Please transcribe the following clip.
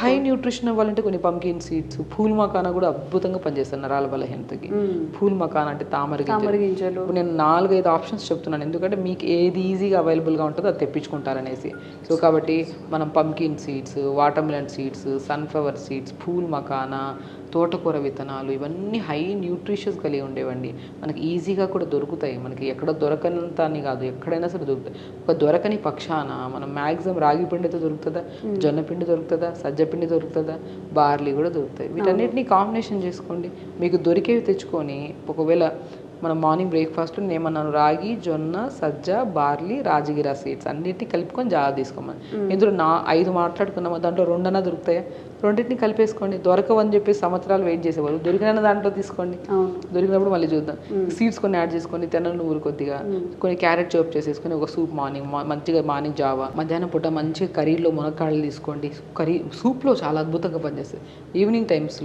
High nutrition అవ్వాలంటే కొన్ని pumpkin seeds, pool makhana కూడా అద్భుతంగా పనిచేస్తాయి నరాల బలహీనతకి. పూల్ మకానా అంటే తామర గింజలు. ఇప్పుడు నేను 4-5 ఆప్షన్స్ చెప్తున్నాను, ఎందుకంటే మీకు ఏది ఈజీగా అవైలబుల్గా ఉంటుందో అది తెప్పించుకుంటారనేసి. సో కాబట్టి మనం pumpkin seeds, watermelon seeds, sunflower seeds, pool makhana, తోటకూర విత్తనాలు, ఇవన్నీ హై న్యూట్రిషియస్ కలిగి ఉండేవండి. మనకి ఈజీగా కూడా దొరుకుతాయి. మనకి ఎక్కడ దొరకనంత అని కాదు, ఎక్కడైనా సరే దొరుకుతాయి. ఒక దొరకని పక్షాన మనం మ్యాక్సిమం రాగి పిండి అయితే దొరుకుతుందా, జొన్న పిండి దొరుకుతుందా, సజ్జ పిండి దొరుకుతుందా, బార్లీ కూడా దొరుకుతాయి. వీటన్నిటిని కాంబినేషన్ చేసుకోండి. మీకు దొరికేవి తెచ్చుకొని, ఒకవేళ మనం మార్నింగ్ బ్రేక్ఫాస్ట్ ఏమన్నాను, రాగి, జొన్న, సజ్జ, బార్లీ, రాజగిరా సీడ్స్ అన్నిటిని కలుపుకొని జావ తీసుకోమని. ఇందులో 5 మాట్లాడుకున్నాము, దాంట్లో 2 అన్నా దొరుకుతాయా, రెండింటిని కలిపేసుకోండి. దొరకవని చెప్పి సంవత్సరాలు వెయిట్ చేసేవాళ్ళు, దొరికిన దాంట్లో తీసుకోండి. దొరికినప్పుడు మళ్ళీ చూద్దాం. సీడ్స్ కొన్ని యాడ్ చేసుకొని, తెనలు నువ్వులు కొద్దిగా, కొన్ని క్యారెట్ చాప్ చేసేసుకొని ఒక సూప్ మంచిగా మార్నింగ్ జావా, మధ్యాహ్నం పూట మంచిగా కర్రీలో మునక్కాడలు తీసుకోండి. కర్రీ సూప్లో చాలా అద్భుతంగా పనిచేస్తాయి. ఈవినింగ్ టైమ్స్లో